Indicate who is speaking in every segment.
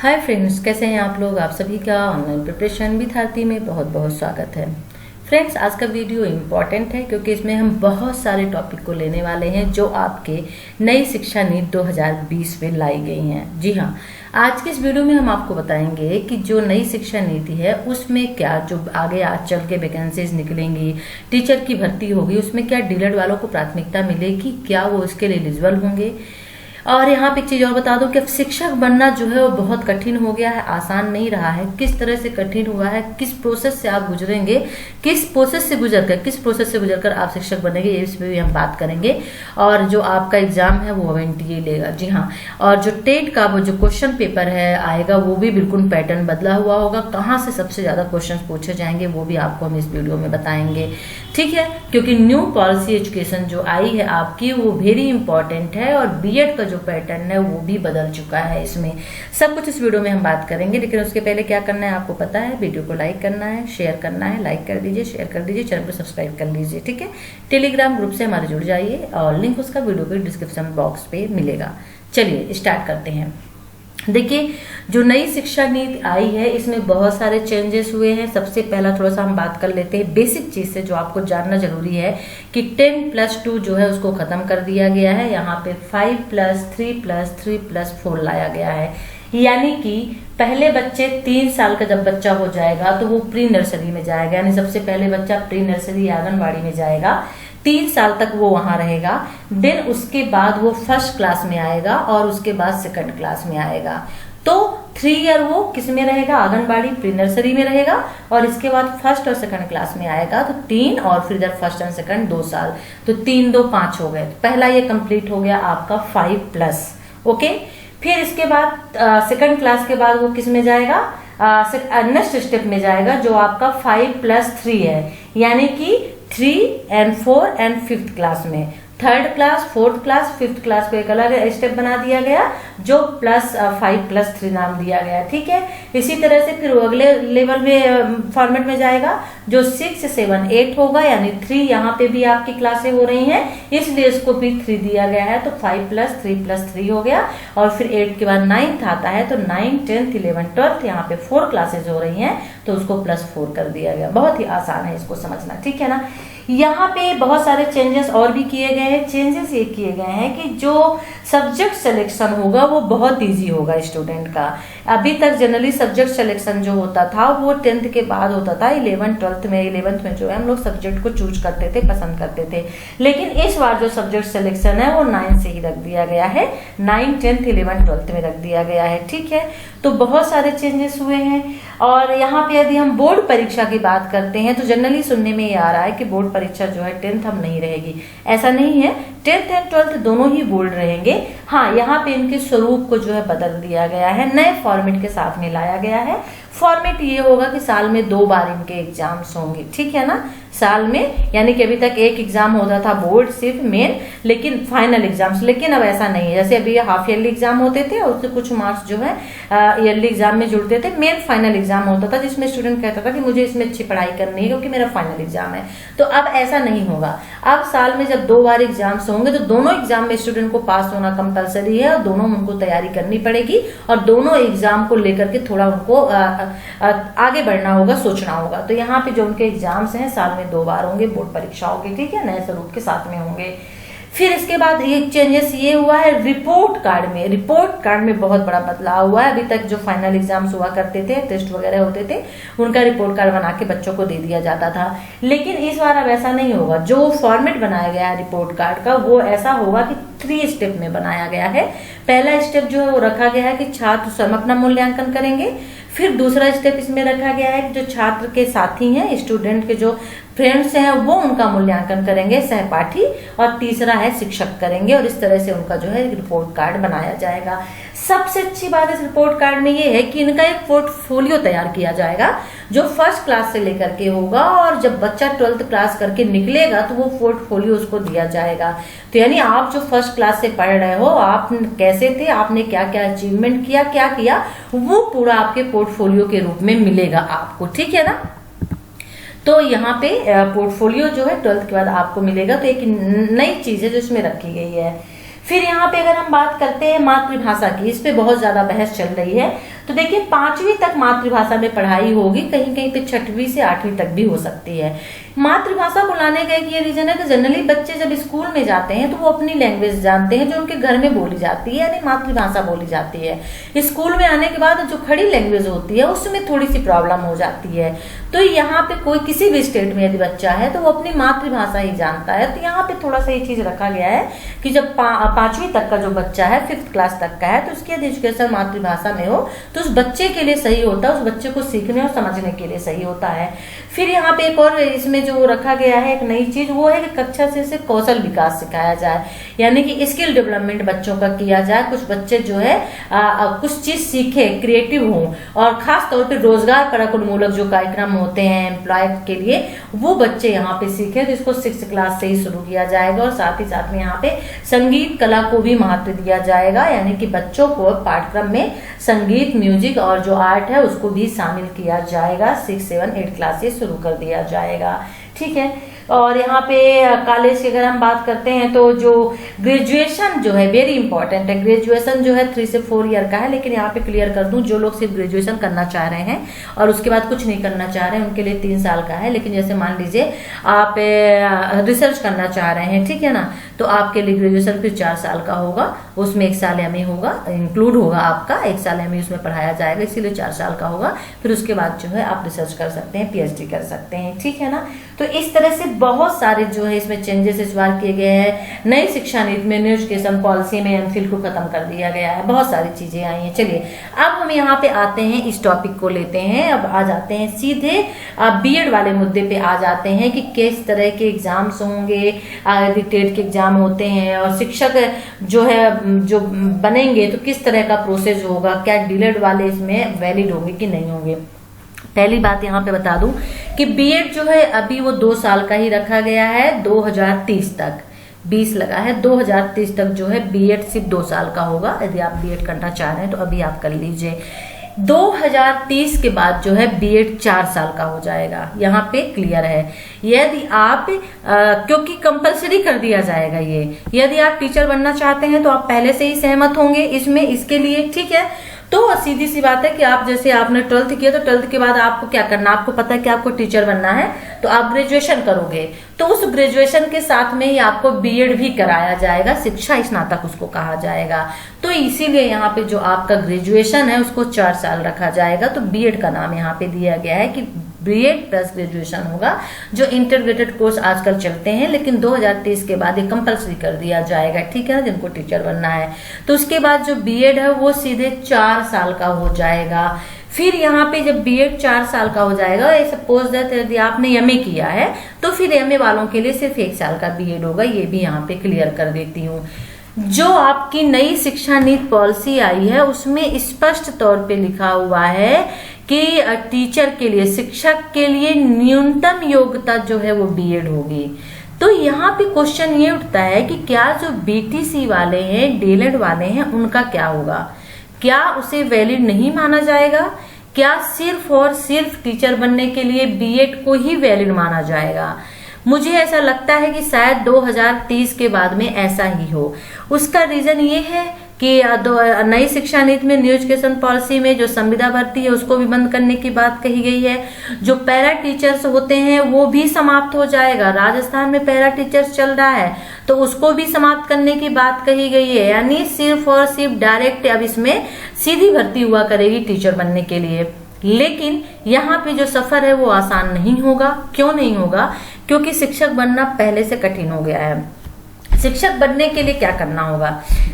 Speaker 1: Hi friends, कैसे हैं आप लोग। आप सभी का ऑनलाइन प्रिपरेशन विद आरती में बहुत बहुत स्वागत है। फ्रेंड्स, आज का वीडियो इम्पॉर्टेंट है क्योंकि इसमें हम बहुत सारे टॉपिक को लेने वाले हैं जो आपके नई शिक्षा नीति 2020 में लाई गई हैं। जी हाँ, आज के इस वीडियो में हम आपको बताएंगे कि जो नई शिक्षा नीति है उसमें क्या जो आगे आज चल के वैकेंसीज निकलेंगी, टीचर की भर्ती होगी, उसमें क्या डीएलएड वालों को प्राथमिकता मिलेगी, क्या वो इसके लिए एलिजिबल होंगे। और यहाँ पे एक चीज और बता दूं कि अब शिक्षक बनना जो है वो बहुत कठिन हो गया है, आसान नहीं रहा है। किस तरह से कठिन हुआ है, किस प्रोसेस से आप गुजरेंगे, किस प्रोसेस से गुजरकर आप शिक्षक बनेंगे, इस पे भी हम बात करेंगे। और जो आपका एग्जाम है वो एनटीए लेगा। जी हाँ, और जो टेट का वो जो क्वेश्चन पेपर है आएगा वो भी बिल्कुल पैटर्न बदला हुआ होगा। कहाँ से सबसे ज्यादा क्वेश्चन पूछे जाएंगे वो भी आपको हम इस वीडियो में बताएंगे, ठीक है। क्योंकि न्यू पॉलिसी एजुकेशन जो आई है आपकी वो वेरी इंपॉर्टेंट है और बीएड का जो पैटर्न है वो भी बदल चुका है। इसमें सब कुछ इस वीडियो में हम बात करेंगे, लेकिन उसके पहले क्या करना है आपको पता है। वीडियो को लाइक करना है, शेयर करना है, लाइक कर दीजिए, शेयर कर दीजिए, चैनल को सब्सक्राइब कर लीजिए, ठीक है। टेलीग्राम ग्रुप से हमारे जुड़ जाइए और लिंक उसका वीडियो के डिस्क्रिप्शन बॉक्स पे मिलेगा। चलिए स्टार्ट करते हैं। देखिए, जो नई शिक्षा नीति आई है इसमें बहुत सारे चेंजेस हुए हैं। सबसे पहला थोड़ा सा हम बात कर लेते हैं बेसिक चीज से जो आपको जानना जरूरी है कि 10+2 जो है उसको खत्म कर दिया गया है। यहाँ पे 5+3+3+4 लाया गया है। यानी कि पहले बच्चे 3 साल का जब बच्चा हो जाएगा तो वो प्री नर्सरी में जाएगा, यानी सबसे पहले बच्चा प्री नर्सरी आंगनबाड़ी में जाएगा। 3 साल तक वो वहां रहेगा। देन उसके बाद वो फर्स्ट क्लास में आएगा और उसके बाद सेकंड क्लास में आएगा। तो 3 ईयर वो किस में रहेगा, आंगनबाड़ी प्री नर्सरी में रहेगा। और इसके बाद फर्स्ट और सेकंड क्लास में आएगा तो 3 और फिर इधर फर्स्ट एंड सेकंड 2 साल, तो 3 2 5 हो गए। पहला ये कंप्लीट हो गया आपका 5+, ओके। फिर इसके बाद सेकंड क्लास के बाद वो किस में जाएगा, नेक्स्ट स्टेप में जाएगा जो आपका 5+3 है, यानी कि 3 and 4 and 5th क्लास में। 3rd class, 4th class, 5th class को एक अलग स्टेप बना दिया गया जो +5+3 नाम दिया गया, ठीक है। इसी तरह से फिर वो अगले लेवल में फॉर्मेट में जाएगा जो 6 7 8 होगा, यानी 3 यहाँ पे भी आपकी क्लासें हो रही हैं इसलिए इसको भी 3 दिया गया है, तो 5+3+3 हो गया। और फिर 8 के बाद 9th आता है तो 9 10th 11 12th यहाँ पे 4 क्लासेज हो रही हैं तो उसको +4 कर दिया गया। बहुत ही आसान है इसको समझना, ठीक है ना। यहाँ पे बहुत सारे चेंजेस और भी किए गए हैं। चेंजेस ये किए गए हैं कि जो सब्जेक्ट सिलेक्शन होगा वो बहुत इजी होगा स्टूडेंट का। अभी तक जनरली सब्जेक्ट सिलेक्शन जो होता था वो 10th के बाद होता था। 11th 12th में जो है हम लोग सब्जेक्ट को चूज करते थे, पसंद करते थे। लेकिन इस बार जो सब्जेक्ट सिलेक्शन है वो 9 से ही रख दिया गया है, 9 10th 11 12th में रख दिया गया है, ठीक है। तो बहुत सारे चेंजेस हुए हैं। और यहाँ पे यदि हम बोर्ड परीक्षा की बात करते हैं तो जनरली सुनने में ये आ रहा है कि बोर्ड परीक्षा जो है 10th हम नहीं रहेगी। ऐसा नहीं है, 10th एंड 12th दोनों ही बोर्ड रहेंगे। हाँ, यहाँ पे इनके स्वरूप को जो है बदल दिया गया है, नए फॉर्मेट के साथ में लाया गया है। फॉर्मेट ये होगा कि साल में 2 बार इनके एग्जाम्स होंगे, ठीक है ना। साल में, यानी कि अभी तक एक एग्जाम होता था बोर्ड सिर्फ मेन, लेकिन फाइनल एग्जाम्स, लेकिन अब ऐसा नहीं है। जैसे अभी हाफ ईयरली एग्जाम होते थे और उससे कुछ मार्क्स जो है ईयरली एग्जाम में जुड़ते थे। मेन फाइनल एग्जाम होता था जिसमें स्टूडेंट कहता था कि मुझे इसमें अच्छी पढ़ाई करनी है क्योंकि मेरा फाइनल एग्जाम है। तो अब ऐसा नहीं होगा। अब साल में जब 2 बार एग्जाम्स होंगे तो दोनों एग्जाम में स्टूडेंट को पास होना कंपलसरी है और दोनों में उनको तैयारी करनी पड़ेगी और दोनों एग्जाम को लेकर के थोड़ा उनको आगे बढ़ना होगा, सोचना होगा। तो यहाँ पे जो उनके एग्जाम्स हैं साल में 2 बार होंगे, बोर्ड परीक्षा होगी, ठीक है, नए स्वरूप के साथ में होंगे। फिर इसके बाद एक चेंजेस ये हुआ है रिपोर्ट कार्ड में। रिपोर्ट कार्ड में बहुत बड़ा बदलाव हुआ है। अभी तक जो फाइनल एग्जाम्स हुआ करते थे, टेस्ट वगैरह होते थे, उनका रिपोर्ट कार्ड बना के बच्चों को दे दिया जाता था। लेकिन इस बार अब ऐसा नहीं होगा। जो फॉर्मेट बनाया गया है रिपोर्ट कार्ड का वो ऐसा होगा कि 3 स्टेप में बनाया गया है। पहला स्टेप जो है वो रखा गया है कि छात्र स्वयं अपना मूल्यांकन करेंगे। फिर दूसरा स्टेप इसमें रखा गया है कि जो छात्र के साथी हैं, स्टूडेंट के जो फ्रेंड्स हैं वो उनका मूल्यांकन करेंगे, सहपाठी। और तीसरा है शिक्षक करेंगे और इस तरह से उनका जो है रिपोर्ट कार्ड बनाया जाएगा। सबसे अच्छी बात इस रिपोर्ट कार्ड में ये है कि इनका एक पोर्टफोलियो तैयार किया जाएगा जो फर्स्ट क्लास से लेकर के होगा और जब बच्चा 12th क्लास करके निकलेगा तो वो पोर्टफोलियो उसको दिया जाएगा। तो यानी आप जो फर्स्ट क्लास से पढ़ रहे हो, आप कैसे थे, आपने क्या क्या अचीवमेंट किया, क्या किया, वो पूरा आपके पोर्टफोलियो के रूप में मिलेगा आपको, ठीक है ना। तो यहाँ पे पोर्टफोलियो जो है 12th के बाद आपको मिलेगा। तो एक नई चीज है जो इसमें रखी गई है। फिर यहाँ पे अगर हम बात करते हैं मातृभाषा की, इस पे बहुत ज्यादा बहस चल रही है। तो देखिए 5वीं तक मातृभाषा में पढ़ाई होगी, कहीं कहीं पे 6वीं से 8वीं तक भी हो सकती है। मातृभाषा को लाने का एक ये रीजन है कि जनरली बच्चे जब स्कूल में जाते हैं तो वो अपनी लैंग्वेज जानते हैं जो उनके घर में बोली जाती है, यानी मातृभाषा बोली जाती है। स्कूल में आने के बाद जो खड़ी लैंग्वेज होती है उसमें थोड़ी सी प्रॉब्लम हो जाती है। तो यहाँ पे कोई किसी भी स्टेट में यदि बच्चा है तो वो अपनी मातृभाषा ही जानता है। तो यहाँ पे थोड़ा सा ये चीज रखा गया है कि जब 5वीं तक का जो बच्चा है, 5th क्लास तक का है, तो उसकी यदि एजुकेशन मातृभाषा में हो तो उस बच्चे के लिए सही होता है, उस बच्चे को सीखने और समझने के लिए सही होता है। फिर यहाँ पे एक और इसमें जो रखा गया है एक नई चीज, वो है कि कक्षा 6 से कौशल विकास सिखाया जाए, यानी कि स्किल डेवलपमेंट बच्चों का किया जाए। कुछ बच्चे जो है कुछ चीज सीखे, क्रिएटिव हों, और खास तौर पे रोजगार परक उन्मूलक जो कार्यक्रम होते हैं एम्प्लॉय के लिए, वो बच्चे यहाँ पे सीखे। तो इसको 6th क्लास से ही शुरू किया जाएगा। और साथ ही साथ में यहाँ पे संगीत कला को भी महत्व दिया जाएगा, यानी कि बच्चों को पाठ्यक्रम में संगीत, म्यूजिक और जो आर्ट है उसको भी शामिल किया जाएगा। 6, 7, 8 क्लास से शुरू कर दिया जाएगा, ठीक है। और यहाँ पे कॉलेज की अगर हम बात करते हैं तो जो ग्रेजुएशन जो है वेरी इंपॉर्टेंट है। ग्रेजुएशन जो है 3 से 4 ईयर का है, लेकिन यहाँ पे क्लियर कर दूं, जो लोग सिर्फ ग्रेजुएशन करना चाह रहे हैं और उसके बाद कुछ नहीं करना चाह रहे हैं उनके लिए 3 साल का है। लेकिन जैसे मान लीजिए आप रिसर्च करना चाह रहे हैं, ठीक है ना, तो आपके लिए ग्रेजुएशन फिर 4 साल का होगा, उसमें 1 साल MA होगा, इंक्लूड होगा आपका 1 साल MA उसमें पढ़ाया जाएगा, इसीलिए 4 साल का होगा। फिर उसके बाद जो है आप रिसर्च कर सकते हैं, PhD कर सकते हैं, ठीक है ना। तो इस तरह से बहुत सारे जो है इसमें चेंजेस इस बार किए गए हैं। नई शिक्षा नीति में, न्यू एजुकेशन पॉलिसी में MPhil को खत्म कर दिया गया है, बहुत सारी चीजें आई हैं। चलिए अब हम यहाँ पे आते हैं, इस टॉपिक को लेते हैं, अब आ जाते हैं सीधे BEd वाले मुद्दे पे आ जाते हैं कि किस तरह के एग्जाम्स होंगे, यदि टेट के एग्जाम होते हैं और शिक्षक जो है जो बनेंगे तो किस तरह का प्रोसेस होगा, क्या डीलेड वाले इसमें वैलिड होंगे कि नहीं होंगे। पहली बात यहाँ पे बता दूं कि BEd जो है अभी वो 2 साल का ही रखा गया है, 2030 तक, 20 लगा है, 2030 तक जो है BEd सिर्फ 2 साल का होगा। यदि आप BEd करना चाह रहे हैं तो अभी आप कर लीजिए। 2030 के बाद जो है BEd 4 साल का हो जाएगा, यहाँ पे क्लियर है। यदि आप क्योंकि कंपलसरी कर दिया जाएगा ये, यदि आप टीचर बनना चाहते हैं तो आप पहले से ही सहमत होंगे इसमें, इसके लिए, ठीक है। तो सीधी सी बात है कि आप जैसे आपने 12th किया तो 12th के बाद आपको क्या करना, आपको पता है कि आपको टीचर बनना है तो आप ग्रेजुएशन करोगे, तो उस ग्रेजुएशन के साथ में ही आपको BEd भी कराया जाएगा, शिक्षा स्नातक उसको कहा जाएगा। तो इसीलिए यहाँ पे जो आपका ग्रेजुएशन है उसको 4 साल रखा जाएगा। तो BEd का नाम यहाँ पे दिया गया है कि BEd प्लस ग्रेजुएशन होगा, जो इंटीग्रेटेड कोर्स आजकल चलते हैं, लेकिन 2030 के बाद ये कंपलसरी कर दिया जाएगा, ठीक है ना, जिनको टीचर बनना है। तो उसके बाद जो BEd है वो सीधे 4 साल का हो जाएगा। फिर यहाँ पे जब BEd 4 साल का हो जाएगा, सपोज दैट यदि आपने MA किया है तो फिर MA वालों के लिए सिर्फ 1 साल का BEd होगा। ये भी यहाँ पे क्लियर कर देती हूँ। जो आपकी नई शिक्षा नीति पॉलिसी आई है उसमें स्पष्ट तौर पे लिखा हुआ है कि टीचर के लिए, शिक्षक के लिए न्यूनतम योग्यता जो है वो BEd होगी। तो यहाँ पे क्वेश्चन ये उठता है कि क्या जो BTC वाले हैं, डीएलएड वाले हैं, उनका क्या होगा? क्या उसे वैलिड नहीं माना जाएगा? क्या सिर्फ और सिर्फ टीचर बनने के लिए BEd को ही वैलिड माना जाएगा? मुझे ऐसा लगता है कि शायद 2030 के बाद में ऐसा ही हो। उसका रीजन ये है कि नई शिक्षा नीति में, न्यू एजुकेशन पॉलिसी में जो संविदा भर्ती है उसको भी बंद करने की बात कही गई है। जो पैरा टीचर्स होते हैं वो भी समाप्त हो जाएगा। राजस्थान में पैरा टीचर्स चल रहा है तो उसको भी समाप्त करने की बात कही गई है। यानी सिर्फ और सिर्फ डायरेक्ट अब इसमें सीधी भर्ती हुआ करेगी टीचर बनने के लिए। लेकिन यहाँ पे जो सफर है वो आसान नहीं होगा। क्यों नहीं होगा? क्योंकि शिक्षक बनना पहले से कठिन हो गया है। शिक्षक बनने के लिए क्या करना होगा?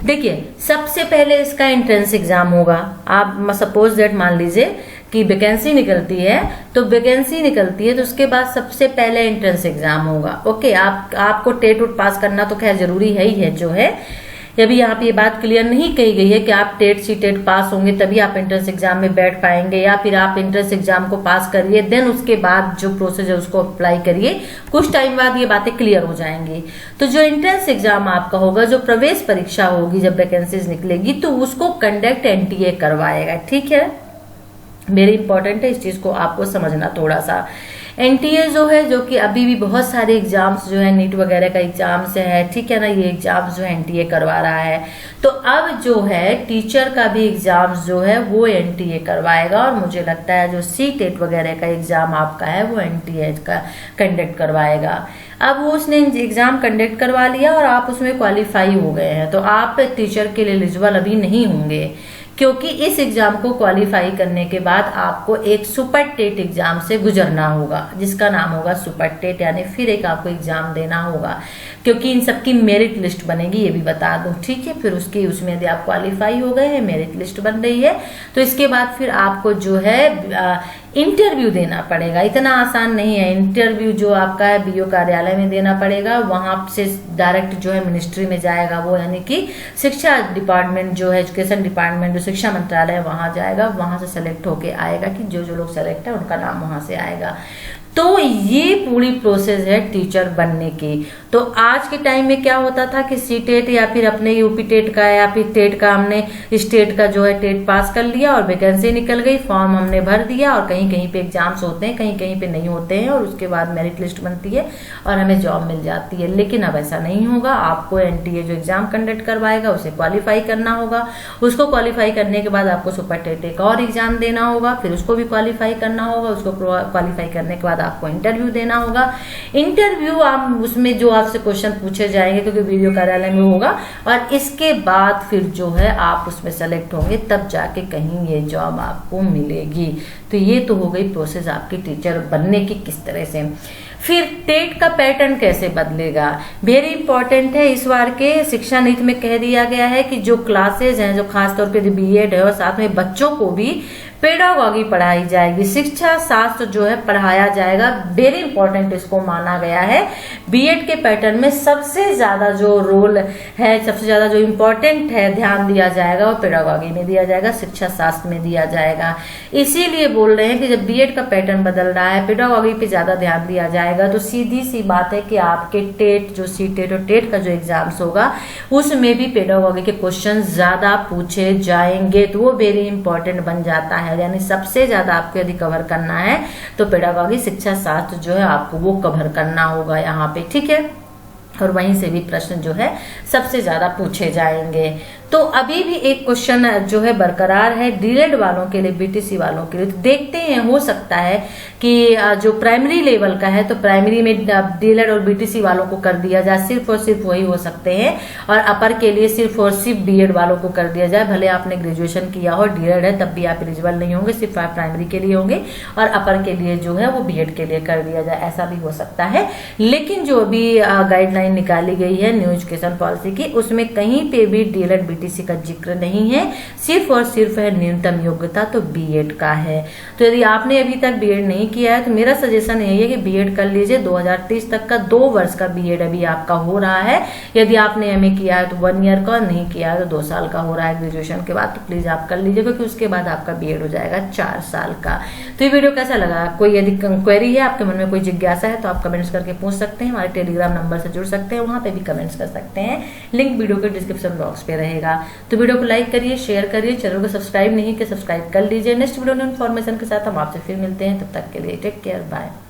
Speaker 1: देखिए, सबसे पहले इसका एंट्रेंस एग्जाम होगा। आप सपोज दैट मान लीजिए कि वैकेंसी निकलती है, तो वैकेंसी निकलती है तो उसके बाद सबसे पहले एंट्रेंस एग्जाम होगा। ओके, आपको टेट उट पास करना तो खैर जरूरी है ही है जो है। अभी यहाँ पे ये बात क्लियर नहीं कही गई है कि आप टेट सी टेट पास होंगे तभी आप एंट्रेंस एग्जाम में बैठ पाएंगे, या फिर आप एंट्रेंस एग्जाम को पास करिए देन उसके बाद जो प्रोसेस है उसको अप्लाई करिए। कुछ टाइम बाद ये बातें क्लियर हो जाएंगी। तो जो एंट्रेंस एग्जाम आपका होगा, जो प्रवेश परीक्षा होगी जब वैकेंसीज निकलेगी, तो उसको कंडक्ट NTA करवाएगा। ठीक है, वेरी इंपॉर्टेंट है, इस चीज को आपको समझना थोड़ा सा। एनटीए जो है, जो कि अभी भी बहुत सारे एग्जाम्स जो है नीट वगैरह का एग्जाम्स है, ठीक है ना, ये एग्जाम्स जो है एनटीए करवा रहा है। तो अब जो है टीचर का भी एग्जाम्स जो है वो एनटीए करवाएगा, और मुझे लगता है जो सीटेट वगैरह का एग्जाम आपका है वो एनटीए का कंडक्ट करवाएगा। अब वो उसने एग्जाम कंडक्ट करवा लिया और आप उसमें क्वालिफाई हो गए हैं, तो आप टीचर के लिए एलिजिबल अभी नहीं होंगे, क्योंकि इस एग्जाम को क्वालिफाई करने के बाद आपको एक सुपर टेट एग्जाम से गुजरना होगा, जिसका नाम होगा सुपर टेट, यानी फिर एक आपको एग्जाम देना होगा, क्योंकि इन सबकी मेरिट लिस्ट बनेगी, ये भी बता दूं, ठीक है। फिर उसमें यदि आप क्वालिफाई हो गए हैं, मेरिट लिस्ट बन रही है, तो इसके बाद फिर आपको जो है इंटरव्यू देना पड़ेगा। इतना आसान नहीं है, इंटरव्यू जो आपका है बीओ कार्यालय में देना पड़ेगा, वहां से डायरेक्ट जो है मिनिस्ट्री में जाएगा वो, यानी कि शिक्षा डिपार्टमेंट जो है, एजुकेशन डिपार्टमेंट जो शिक्षा मंत्रालय है वहां जाएगा, वहां से सेलेक्ट होके आएगा कि जो लोग सेलेक्ट है उनका नाम वहां से आएगा। तो ये पूरी प्रोसेस है टीचर बनने की। तो आज के टाइम में क्या होता था कि सीटेट या फिर अपने यूपी टेट का या फिर टेट का, हमने स्टेट का जो है टेट पास कर लिया और वैकेंसी निकल गई, फॉर्म हमने भर दिया और कहीं कहीं पे एग्जाम्स होते हैं, कहीं कहीं पे नहीं होते हैं, और उसके बाद मेरिट लिस्ट बनती है और हमें जॉब मिल जाती है। लेकिन अब ऐसा नहीं होगा, आपको एनटीए जो एग्जाम कंडक्ट करवाएगा उसे क्वालिफाई करना होगा, उसको क्वालिफाई करने के बाद आपको सुपर टेट एक और एग्जाम देना होगा, फिर उसको भी क्वालिफाई करना होगा, उसको क्वालिफाई करने के बाद आपको इंटरव्यू देना होगा। इंटरव्यू आप उसमें जो आपसे क्वेश्चन पूछे जाएंगे, क्योंकि वीडियो कार्यालय में होगा, और इसके बाद फिर जो है आप उसमें सेलेक्ट होंगे, तब जाके कहीं ये जॉब आपको मिलेगी। तो ये तो हो गई प्रोसेस आपकी टीचर बनने की किस तरह से। फिर टेट का पैटर्न कैसे बदलेगा, वेरी इंपॉर्टेंट है। इस बार के शिक्षा नीति में कह दिया गया है कि जो क्लासेज हैं, जो खासतौर पे बीएड है, और साथ में बच्चों को भी पेडागॉजी पढ़ाई जाएगी, शिक्षा शास्त्र जो है पढ़ाया जाएगा। वेरी इंपॉर्टेंट इसको माना गया है। बीएड के पैटर्न में सबसे ज्यादा जो रोल है, सबसे ज्यादा जो इम्पोर्टेंट है ध्यान दिया जाएगा वो पेडागॉजी में दिया जाएगा, शिक्षा शास्त्र में दिया जाएगा। इसीलिए बोल रहे हैं कि जब बीएड का पैटर्न बदल रहा है, पेडागॉजी पे ज्यादा ध्यान दिया जाएगा, तो सीधी सी बात है कि आपके टेट जो सीटेट और टेट का जो एग्जाम्स होगा उसमें भी पेडागॉजी के क्वेश्चन ज्यादा पूछे जाएंगे, तो वो वेरी इंपॉर्टेंट बन जाता है। यानी सबसे ज्यादा आपको यदि कवर करना है तो पेडागॉजी शिक्षा शास्त्र जो है आपको वो कवर करना होगा यहाँ पे, ठीक है। और वहीं से भी प्रश्न जो है सबसे ज्यादा पूछे जाएंगे। तो अभी भी एक क्वेश्चन जो है बरकरार है डीएलएड वालों के लिए, बीटीसी वालों के लिए। तो देखते हैं, हो सकता है कि जो प्राइमरी लेवल का है तो प्राइमरी में डीएलएड और बीटीसी वालों को कर दिया जाए, सिर्फ और सिर्फ वही हो सकते हैं, और अपर के लिए सिर्फ और सिर्फ बीएड वालों को कर दिया जाए। भले आपने ग्रेजुएशन किया हो, डीएलएड है, तब भी आप एलिजिबल नहीं होंगे, सिर्फ आप प्राइमरी के लिए होंगे, और अपर के लिए जो है वो बीएड के लिए कर दिया जाए, ऐसा भी हो सकता है। लेकिन जो भी गाइडलाइन निकाली गई है न्यू एजुकेशन पॉलिसी की, उसमें कहीं पे भी डीएलएड बीटीसी का जिक्र नहीं है, सिर्फ और सिर्फ है न्यूनतम योग्यता तो बीएड का है। तो यदि आपने अभी तक बीएड नहीं किया है तो मेरा सजेशन यही है कि बीएड कर लीजिए। 2030 तक का 2 वर्ष का बीएड अभी आपका हो रहा है। यदि आपने एमए किया है तो 1 ईयर का, नहीं किया है तो 2 साल का हो रहा है ग्रेजुएशन के बाद, तो प्लीज आप कर लीजिए, क्योंकि उसके बाद आपका बीएड हो जाएगा 4 साल का। तो ये वीडियो कैसा लगा? कोई यदि क्वेरी है, आपके मन में कोई जिज्ञासा है, तो आप कमेंट्स करके पूछ सकते हैं, हमारे टेलीग्राम नंबर से जुड़ सकते हैं, वहां पे भी कमेंट्स कर सकते हैं, लिंक वीडियो के डिस्क्रिप्शन बॉक्स पे रहेगा। तो वीडियो को लाइक करिए, शेयर करिए, चैनल को सब्सक्राइब नहीं किया सब्सक्राइब कर लीजिए। नेक्स्ट वीडियो में इन्फॉर्मेशन के साथ हम आपसे फिर मिलते हैं, तब तक के लिए टेक केयर, बाय।